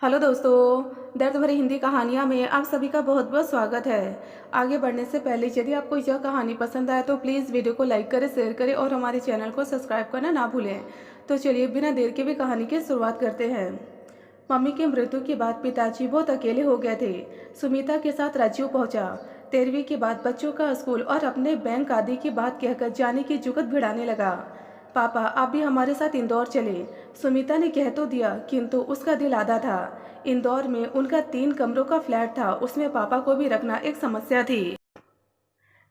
Hello दोस्तों, दर्द भरी हिंदी कहानियाँ में आप सभी का बहुत बहुत स्वागत है। आगे बढ़ने से पहले यदि आपको यह कहानी पसंद आए तो प्लीज़ वीडियो को लाइक करें, शेयर करें और हमारे चैनल को सब्सक्राइब करना ना भूलें। तो चलिए बिना देर के भी कहानी की शुरुआत करते हैं। मम्मी की मृत्यु के बाद पिताजी बहुत अकेले हो गए थे। सुमिता के साथ राजीव पहुंचा। 13वीं के बाद बच्चों का स्कूल और अपने बैंक आदि की बात कहकर जाने की जुगत भिड़ाने लगा। पापा, आप भी हमारे साथ इंदौर चले। सुमिता ने कह तो दिया, किंतु उसका दिल आधा था। इंदौर में उनका 3 कमरों का फ्लैट था, उसमें पापा को भी रखना एक समस्या थी।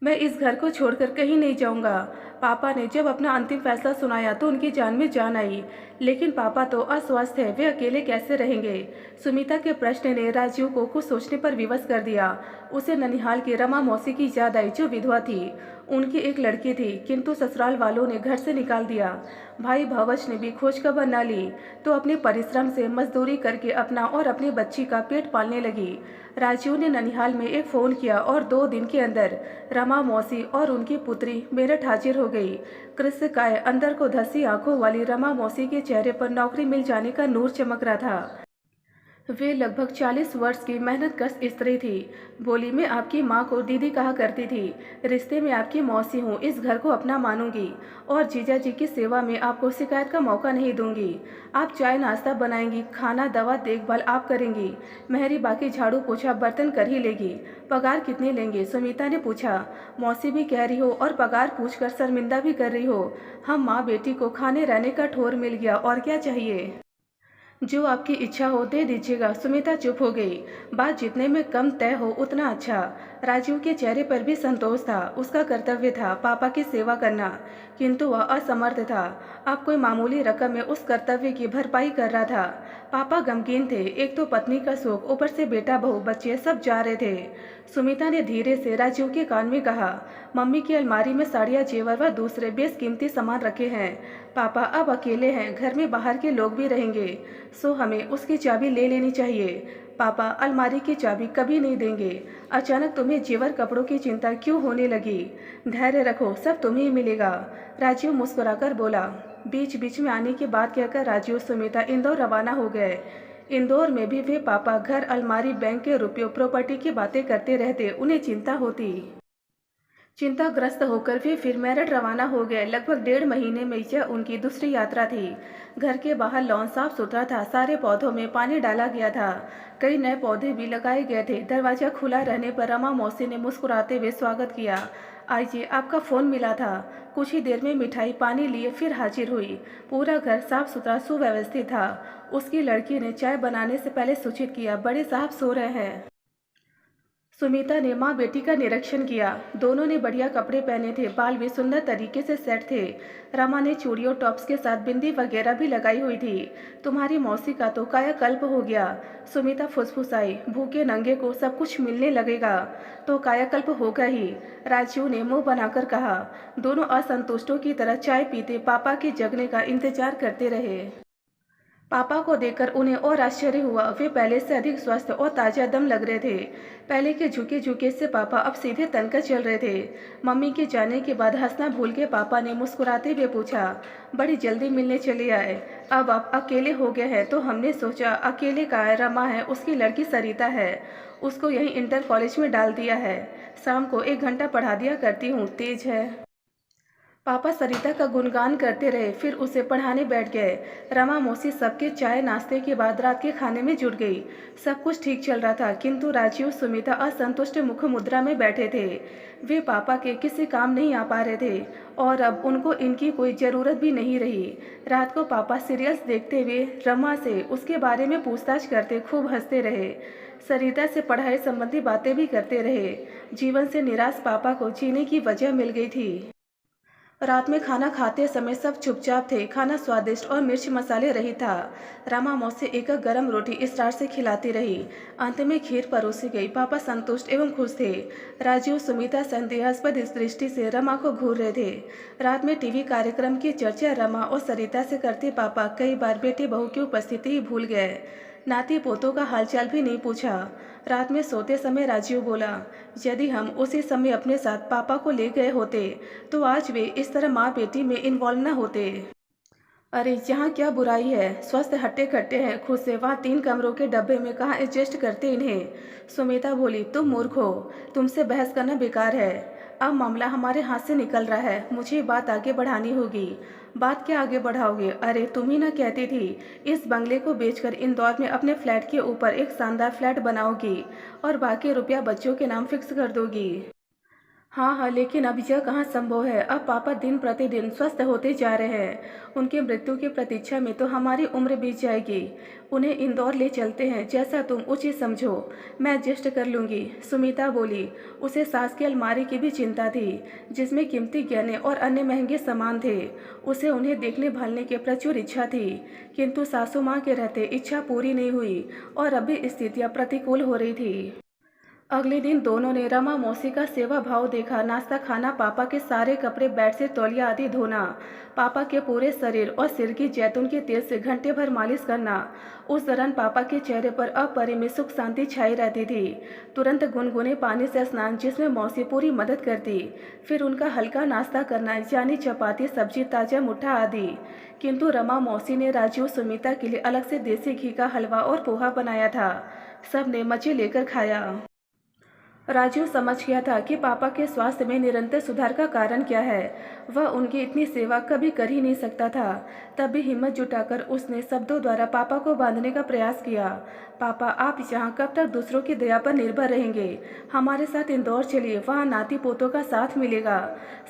मैं इस घर को छोड़कर कहीं नहीं जाऊंगा। पापा ने जब अपना अंतिम फैसला सुनाया तो उनकी जान में जान आई। लेकिन पापा तो अस्वस्थ है, वे अकेले कैसे रहेंगे? सुमिता के प्रश्न ने राजीव को कुछ सोचने पर विवश कर दिया। उसे ननिहाल की रमा मौसी की याद आई, जो विधवा थी। उनकी एक लड़की थी, किंतु ससुराल वालों ने घर से निकाल दिया। भाई भवश ने भी खोज खबर न ली, तो अपने परिश्रम से मजदूरी करके अपना और अपनी बच्ची का पेट पालने लगी। राजीव ने ननिहाल में एक फ़ोन किया और 2 दिन के अंदर रमा मौसी और उनकी पुत्री मेरठ हाजिर हो गई। कृष्णकाय अंदर को धसी आंखों वाली रमा मौसी के चेहरे पर नौकरी मिल जाने का नूर चमक रहा था। वे लगभग 40 वर्ष की मेहनतकश स्त्री थी। बोली, मैं आपकी माँ को दीदी कहा करती थी। रिश्ते में आपकी मौसी हूँ, इस घर को अपना मानूंगी और जीजा जी की सेवा में आपको शिकायत का मौका नहीं दूंगी। आप चाय नाश्ता बनाएंगी, खाना दवा देखभाल आप करेंगी। मेहरी बाकी झाड़ू पोछा बर्तन कर ही लेगी। पगार कितनी लेंगे? सुमिता ने पूछा। मौसी भी कह रही हो और पगार पूछकर शर्मिंदा भी कर रही हो। हम माँ बेटी को खाने रहने का ठौर मिल गया, और क्या चाहिए? जो आपकी इच्छा हो दे दीजिएगा। सुमिता चुप हो गई। बात जितने में कम तय हो उतना अच्छा। राजीव के चेहरे पर भी संतोष था। उसका कर्तव्य था पापा की सेवा करना, किंतु वह असमर्थ था। अब कोई मामूली रकम में उस कर्तव्य की भरपाई कर रहा था। पापा गमगीन थे। एक तो पत्नी का शोक, ऊपर से बेटा बहू बच्चे सब जा रहे थे। सुमिता ने धीरे से राजीव के कान में कहा, मम्मी की अलमारी में साड़ियाँ, जेवर व दूसरे बेशकीमती सामान रखे हैं। पापा अब अकेले हैं, घर में बाहर के लोग भी रहेंगे, सो हमें उसकी चाबी ले लेनी चाहिए। पापा अलमारी की चाबी कभी नहीं देंगे। अचानक तुम्हें जेवर कपड़ों की चिंता क्यों होने लगी? धैर्य रखो, सब तुम्हें ही मिलेगा। राजीव मुस्कुराकर बोला। बीच बीच में आने की बात कहकर राजीव सुमिता इंदौर रवाना हो गए। इंदौर में भी वे पापा घर, अलमारी, बैंक के रुपयों, प्रॉपर्टी की बातें करते रहते। उन्हें चिंता होती। चिंताग्रस्त होकर वे फिर मेरठ रवाना हो गए। लगभग 1.5 महीने में यह उनकी दूसरी यात्रा थी। घर के बाहर लॉन साफ सुथरा था, सारे पौधों में पानी डाला गया था। कई नए पौधे भी लगाए गए थे। दरवाजा खुला रहने पर रमा मौसी ने मुस्कुराते हुए स्वागत किया। आइए, आपका फ़ोन मिला था। कुछ ही देर में मिठाई पानी लिए फिर हाजिर हुई। पूरा घर साफ सुथरा सुव्यवस्थित था। उसकी लड़की ने चाय बनाने से पहले सूचित किया, बड़े साहब सो रहे हैं। सुमिता ने माँ बेटी का निरीक्षण किया। दोनों ने बढ़िया कपड़े पहने थे, बाल भी सुंदर तरीके से सेट थे। रमा ने चूड़ियों टॉप्स के साथ बिंदी वगैरह भी लगाई हुई थी। तुम्हारी मौसी का तो कायाकल्प हो गया। सुमिता फुसफुसाई, भूखे नंगे को सब कुछ मिलने लगेगा तो कायाकल्प होगा ही। राजीव ने मुंह बनाकर कहा। दोनों असंतुष्टों की तरह चाय पीते पापा के जगने का इंतजार करते रहे। पापा को देखकर उन्हें और आश्चर्य हुआ। वे पहले से अधिक स्वस्थ और ताजा दम लग रहे थे। पहले के झुके झुके से पापा अब सीधे तनकर चल रहे थे। मम्मी के जाने के बाद हंसना भूल के पापा ने मुस्कुराते हुए पूछा, बड़ी जल्दी मिलने चले आए? अब आप अकेले हो गए हैं तो हमने सोचा, अकेले का है, रमा है, उसकी लड़की सरिता है, उसको यहीं इंटर कॉलेज में डाल दिया है। शाम को 1 घंटा पढ़ा दिया करती हूँ, तेज है। पापा सरिता का गुणगान करते रहे, फिर उसे पढ़ाने बैठ गए। रमा मौसी सबके चाय नाश्ते के बाद रात के खाने में जुट गई। सब कुछ ठीक चल रहा था, किंतु राजीव सुमिता असंतुष्ट मुख मुद्रा में बैठे थे। वे पापा के किसी काम नहीं आ पा रहे थे और अब उनको इनकी कोई ज़रूरत भी नहीं रही। रात को पापा सीरियल्स देखते हुए रमा से उसके बारे में पूछताछ करते खूब हंसते रहे। सरिता से पढ़ाई संबंधी बातें भी करते रहे। जीवन से निराश पापा को जीने की वजह मिल गई थी। रात में खाना खाते समय सब चुपचाप थे। खाना स्वादिष्ट और मिर्च मसाले रहित था। रमा मौसी एक गरम रोटी स्टार से खिलाती रही। अंत में खीर परोसी गई। पापा संतुष्ट एवं खुश थे। राजीव सुमिता संदेहास्पद इस दृष्टि से रमा को घूर रहे थे। रात में टीवी कार्यक्रम की चर्चा रमा और सरिता से करते पापा कई बार बेटे बहू की उपस्थिति ही भूल गए। नाती पोतों का हालचाल भी नहीं पूछा। रात में सोते समय राजीव बोला, यदि हम उसी समय अपने साथ पापा को ले गए होते तो आज वे इस तरह माँ बेटी में इन्वॉल्व न होते। अरे यहाँ क्या बुराई है, स्वस्थ हट्टे कट्टे हैं खुद से, वहाँ 3 कमरों के डब्बे में कहाँ एडजस्ट करते इन्हें। सुमिता बोली, तुम मूर्ख हो, तुमसे बहस करना बेकार है। अब मामला हमारे हाथ से निकल रहा है, मुझे बात आगे बढ़ानी होगी। बात क्या आगे बढ़ाओगे, अरे तुम ही ना कहती थी इस बंगले को बेचकर इंदौर में अपने फ्लैट के ऊपर एक शानदार फ्लैट बनाओगी और बाकी रुपया बच्चों के नाम फिक्स कर दोगी। हाँ हाँ, लेकिन अब यह कहाँ संभव है। अब पापा दिन प्रतिदिन स्वस्थ होते जा रहे हैं, उनकी मृत्यु की प्रतीक्षा में तो हमारी उम्र बीत जाएगी। उन्हें इंदौर ले चलते हैं, जैसा तुम उचित समझो, मैं एडजस्ट कर लूँगी। सुमिता बोली। उसे सास की अलमारी की भी चिंता थी, जिसमें कीमती गहने और अन्य महंगे सामान थे। उसे उन्हें देखने भालने की प्रचुर इच्छा थी, किंतु सासू माँ के रहते इच्छा पूरी नहीं हुई और अभी स्थितियाँ प्रतिकूल हो रही थी। अगले दिन दोनों ने रमा मौसी का सेवा भाव देखा। नाश्ता खाना, पापा के सारे कपड़े, बेड से तौलिया आदि धोना, पापा के पूरे शरीर और सिर की जैतून के तेल से घंटे भर मालिश करना। उस दौरान पापा के चेहरे पर अपरिमित सुख शांति छाई रहती थी। तुरंत गुनगुने पानी से स्नान, जिसमें मौसी पूरी मदद करती। फिर उनका हल्का नाश्ता करना, यानी चपाती, सब्जी, ताजा मुट्ठा आदि। किंतु रमा मौसी ने राजू सुमिता के लिए अलग से देसी घी का हलवा और पोहा बनाया था। सब ने मजे लेकर खाया। राजू समझ गया था कि पापा के स्वास्थ्य में निरंतर सुधार का कारण क्या है। वह उनकी इतनी सेवा कभी कर ही नहीं सकता था। तब भी हिम्मत जुटाकर उसने शब्दों द्वारा पापा को बांधने का प्रयास किया। पापा, आप यहाँ कब तक दूसरों की दया पर निर्भर रहेंगे? हमारे साथ इंदौर चलिए, वहाँ नाती पोतों का साथ मिलेगा,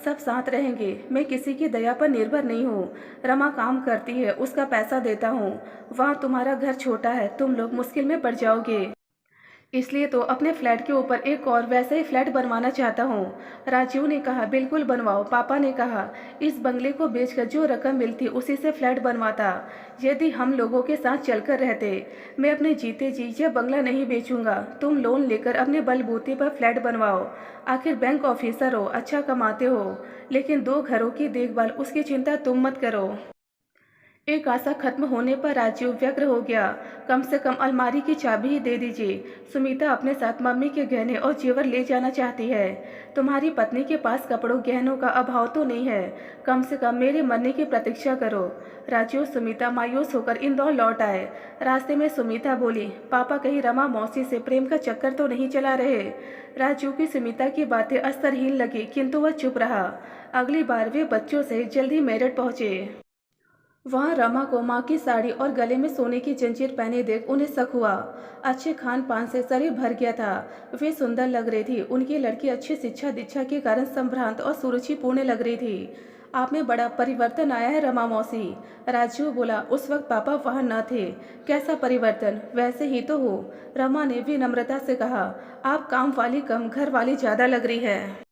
सब साथ रहेंगे। मैं किसी की दया पर निर्भर नहीं हूँ। रमा काम करती है, उसका पैसा देता हूँ। वहाँ तुम्हारा घर छोटा है, तुम लोग मुश्किल में पड़ जाओगे, इसलिए तो अपने फ्लैट के ऊपर एक और वैसा ही फ्लैट बनवाना चाहता हूँ। राजीव ने कहा, बिल्कुल बनवाओ। पापा ने कहा, इस बंगले को बेचकर जो रकम मिलती उसी से फ्लैट बनवाता। यदि हम लोगों के साथ चलकर रहते, मैं अपने जीते जी यह बंगला नहीं बेचूंगा। तुम लोन लेकर अपने बलबूते पर फ्लैट बनवाओ। आखिर बैंक ऑफिसर हो, अच्छा कमाते हो, लेकिन 2 घरों की देखभाल, उसकी चिंता तुम मत करो। एक आशा खत्म होने पर राजीव व्यग्र हो गया। कम से कम अलमारी की चाबी ही दे दीजिए। सुमिता अपने साथ मम्मी के गहने और जेवर ले जाना चाहती है। तुम्हारी पत्नी के पास कपड़ों गहनों का अभाव तो नहीं है, कम से कम मेरे मरने की प्रतीक्षा करो। राजीव सुमिता मायूस होकर इंदौर लौट आए। रास्ते में सुमिता बोली, पापा कहीं रमा मौसी से प्रेम का चक्कर तो नहीं चला रहे? राजीव की सुमिता की बातें अस्तरहीन लगी, किंतु वह चुप रहा। अगली बार वे बच्चों से जल्दी मेरठ पहुंचे। वहाँ रमा को माँ की साड़ी और गले में सोने की जंजीर पहने देख उन्हें शक हुआ। अच्छे खान पान से शरीर भर गया था, वे सुंदर लग रही थी। उनकी लड़की अच्छी शिक्षा दीक्षा के कारण संभ्रांत और सुरुचिपूर्ण लग रही थी। आप में बड़ा परिवर्तन आया है रमा मौसी, राजू बोला। उस वक्त पापा वहाँ न थे। कैसा परिवर्तन? वैसे ही तो हो, रमा ने विनम्रता से कहा। आप काम वाली कम, घर वाली ज्यादा लग रही है।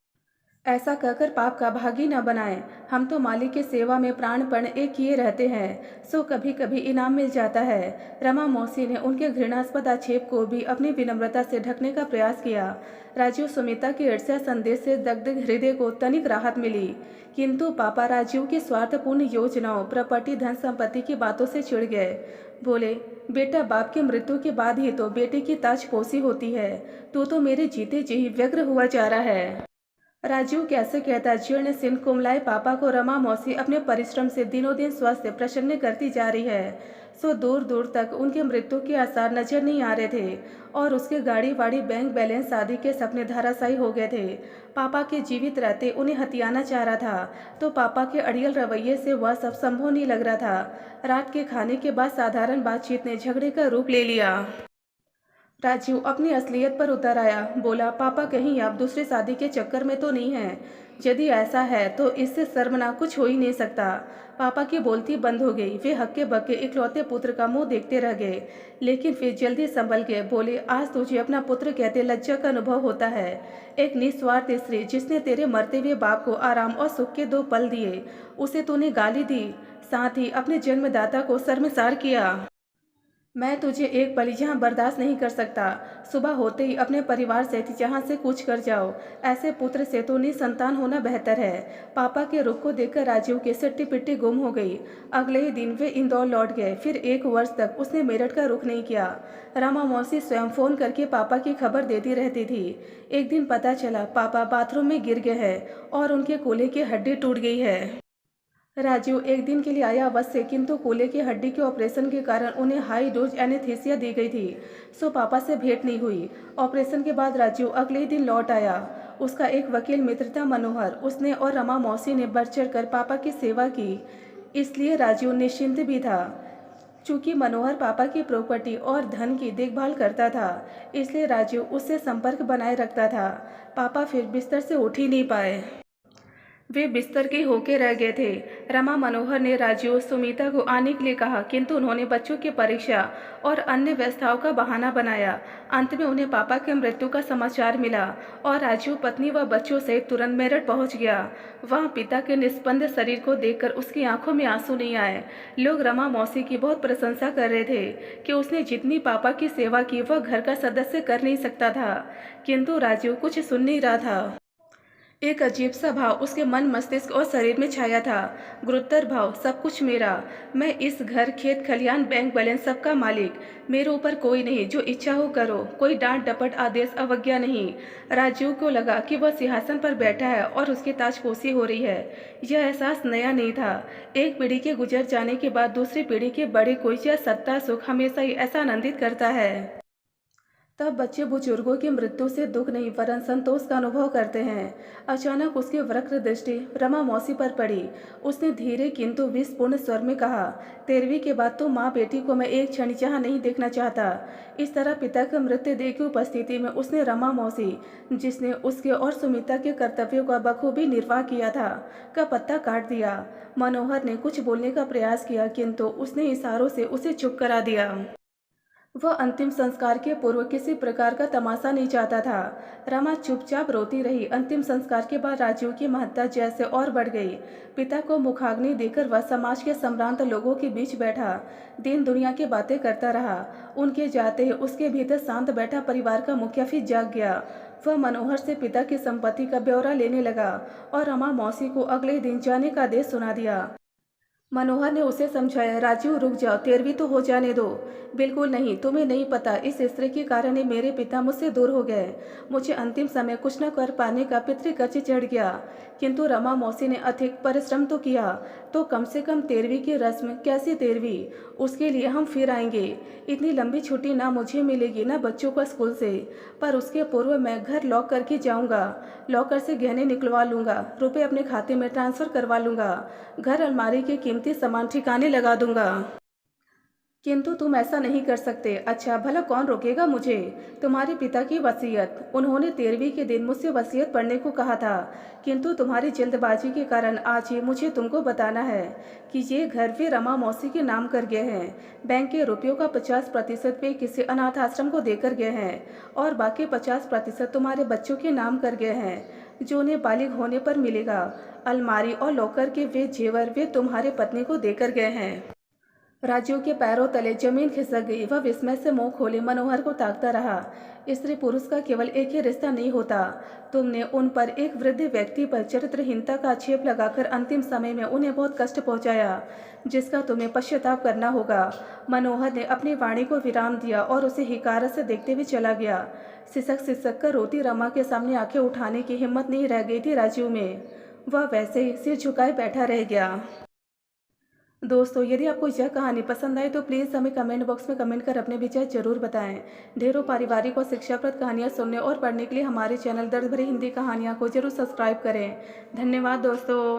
ऐसा कहकर पाप का भागी न बनाएं। हम तो मालिक की सेवा में प्राणपण एक किए रहते हैं, सो कभी कभी इनाम मिल जाता है। रमा मौसी ने उनके घृणास्पद आक्षेप को भी अपनी विनम्रता से ढकने का प्रयास किया। राजीव सुमिता की ईर्ष्या संदेश से दग्ध हृदय को तनिक राहत मिली, किंतु पापा राजीव की स्वार्थपूर्ण योजनाओं, प्रॉपर्टी, धन संपत्ति की बातों से चिढ़ गए। बोले, बेटा, बाप की मृत्यु के बाद ही तो बेटे की ताजपोशी होती है। तू तो मेरे जीते जी व्यग्र हुआ जा रहा है। राजीव कैसे कहता? जीर्ण सिंह कुमलाए पापा को रमा मौसी अपने परिश्रम से दिनों दिन स्वस्थ प्रसन्न करती जा रही है। सो दूर दूर तक उनके मृत्यु के आसार नजर नहीं आ रहे थे और उसके गाड़ी वाड़ी, बैंक बैलेंस आदि के सपने धराशायी हो गए थे। पापा के जीवित रहते उन्हें हथियाना चाह रहा था, तो पापा के अड़ियल रवैये से वह सब संभव नहीं लग रहा था। रात के खाने के बाद साधारण बातचीत ने झगड़े का रूप ले लिया। राजीव अपनी असलियत पर उतर आया। बोला, पापा कहीं आप दूसरी शादी के चक्कर में तो नहीं हैं? यदि ऐसा है तो इससे शर्मनाक कुछ हो ही नहीं सकता। पापा की बोलती बंद हो गई। वे हक्के बक्के इकलौते पुत्र का मुंह देखते रह गए, लेकिन फिर जल्दी संभल गए। बोले, आज तुझे अपना पुत्र कहते लज्जा का अनुभव होता है। एक निस्वार्थ स्त्री जिसने तेरे मरते हुए बाप को आराम और सुख के 2 पल दिए, उसे तूने गाली दी, साथ ही अपने जन्मदाता को शर्मसार किया। मैं तुझे एक पल यहाँ बर्दाश्त नहीं कर सकता। सुबह होते ही अपने परिवार से यहाँ से कूच कर जाओ। ऐसे पुत्र से तो निसंतान होना बेहतर है। पापा के रुख को देखकर राजीव की सिट्टी पिट्टी गुम हो गई। अगले ही दिन वे इंदौर लौट गए। फिर 1 वर्ष तक उसने मेरठ का रुख नहीं किया। रमा मौसी स्वयं फोन करके पापा की खबर देती रहती थी। एक दिन पता चला पापा बाथरूम में गिर गए हैं और उनके कूल्हे की हड्डी टूट गई है। राजू एक दिन के लिए आया अवश्य, किंतु कूल्हे की हड्डी के ऑपरेशन के कारण उन्हें हाई डोज एनेस्थीसिया दी गई थी। सो पापा से भेंट नहीं हुई। ऑपरेशन के बाद राजू अगले ही दिन लौट आया। उसका एक वकील मित्र था मनोहर, उसने और रमा मौसी ने बढ़ चढ़ कर पापा की सेवा की। इसलिए राजू निश्चिंत भी था। चूंकि मनोहर पापा की प्रॉपर्टी और धन की देखभाल करता था, इसलिए राजू उससे संपर्क बनाए रखता था। पापा फिर बिस्तर से उठ ही नहीं पाए। वे बिस्तर के होके रह गए थे। रमा मनोहर ने राजू सुमिता को आने के लिए कहा, किंतु उन्होंने बच्चों की परीक्षा और अन्य व्यवस्थाओं का बहाना बनाया। अंत में उन्हें पापा के मृत्यु का समाचार मिला और राजू पत्नी व बच्चों सहित तुरंत मेरठ पहुंच गया। वहां पिता के निस्पंद शरीर को देखकर उसकी आंखों में आंसू नहीं आए। लोग रमा मौसी की बहुत प्रशंसा कर रहे थे कि उसने जितनी पापा की सेवा की वह घर का सदस्य कर नहीं सकता था, किंतु राजू कुछ सुन नहीं रहा था। एक अजीब सा भाव उसके मन, मस्तिष्क और शरीर में छाया था। गुरुतर भाव, सब कुछ मेरा। मैं इस घर, खेत खलियान, बैंक बैलेंस सबका मालिक। मेरे ऊपर कोई नहीं, जो इच्छा हो करो। कोई डांट डपट, आदेश, अवज्ञा नहीं। राजू को लगा कि वह सिंहासन पर बैठा है और उसकी ताजपोशी हो रही है। यह एहसास नया नहीं था। एक पीढ़ी के गुजर जाने के बाद दूसरी पीढ़ी के बड़े कोई या सत्ता सुख हमेशा ही ऐसा आनंदित करता है। तब बच्चे बुजुर्गों की मृत्यु से दुख नहीं वरन संतोष का अनुभव करते हैं। अचानक उसकी वक्र दृष्टि रमा मौसी पर पड़ी। उसने धीरे किंतु विषपूर्ण स्वर में कहा, 13वीं के बाद तो माँ बेटी को मैं एक क्षण यहाँ नहीं देखना चाहता। इस तरह पिता की मृत्यु देह की उपस्थिति में उसने रमा मौसी, जिसने उसके और सुमिता के कर्तव्यों का बखूबी निर्वाह किया था, का पत्ता काट दिया। मनोहर ने कुछ बोलने का प्रयास किया, किंतु उसने इशारों से उसे चुप करा दिया। वह अंतिम संस्कार के पूर्व किसी प्रकार का तमाशा नहीं चाहता था। रमा चुपचाप रोती रही। अंतिम संस्कार के बाद राजू की महत्ता जैसे और बढ़ गई। पिता को मुखाग्नि देकर वह समाज के सम्भ्रांत लोगों के बीच बैठा, दिन दुनिया की बातें करता रहा। उनके जाते ही उसके भीतर शांत बैठा परिवार का मुखिया फिर जाग गया। वह मनोहर से पिता की संपत्ति का ब्यौरा लेने लगा और रमा मौसी को अगले दिन जाने का आदेश सुना दिया। मनोहर ने उसे समझाया, राजू रुक जाओ, 13वीं तो हो जाने दो। बिल्कुल नहीं, तुम्हें नहीं पता, इस स्त्री के कारण ही मेरे पिता मुझसे दूर हो गए। मुझे अंतिम समय कुछ न कर पाने का पितृकर्ज चढ़ गया। किंतु रमा मौसी ने अधिक परिश्रम तो किया, तो कम से कम 13वीं की रस्म। कैसी 13वीं? उसके लिए हम फिर आएंगे। इतनी लंबी छुट्टी ना मुझे मिलेगी ना बच्चों को स्कूल से। पर उसके पूर्व मैं घर लॉक करके जाऊंगा। लॉकर से गहने निकलवा लूंगा, रुपए अपने खाते में ट्रांसफर करवा लूंगा, घर अलमारी के कीमती सामान ठिकाने लगा दूंगा। किंतु तुम ऐसा नहीं कर सकते। अच्छा भला कौन रोकेगा मुझे? तुम्हारे पिता की वसीयत। उन्होंने 13वीं के दिन मुझसे वसीयत पढ़ने को कहा था, किंतु तुम्हारी जल्दबाजी के कारण आज ही मुझे तुमको बताना है कि ये घर वे रमा मौसी के नाम कर गए हैं। बैंक के रुपयों का 50% वे किसी अनाथ आश्रम को देकर गए हैं और बाकी 50% तुम्हारे बच्चों के नाम कर गए हैं, जो उन्हें बालिग होने पर मिलेगा। अलमारी और लॉकर के वे जेवर वे तुम्हारे पत्नी को देकर गए हैं। राजू के पैरों तले जमीन खिसक गई। वह विस्मय से मुंह खोले मनोहर को ताकता रहा। स्त्री पुरुष का केवल एक ही रिश्ता नहीं होता। तुमने उन पर, एक वृद्ध व्यक्ति पर चरित्रहीनता का आक्षेप लगाकर अंतिम समय में उन्हें बहुत कष्ट पहुंचाया, जिसका तुम्हें पश्चाताप करना होगा। मनोहर ने अपनी वाणी को विराम दिया और उसे हिकारत से देखते हुए चला गया। सिसक सिसक कर रोती रमा के सामने आंखें उठाने की हिम्मत नहीं रह गई थी राजू में। वह वैसे ही सिर झुकाए बैठा रह गया। दोस्तों यदि आपको यह कहानी पसंद आए तो प्लीज़ हमें कमेंट बॉक्स में कमेंट कर अपने विचार जरूर बताएं। ढेरों पारिवारिक और शिक्षाप्रद कहानियां सुनने और पढ़ने के लिए हमारे चैनल दर्द भरी हिंदी कहानियां को जरूर सब्सक्राइब करें। धन्यवाद दोस्तों।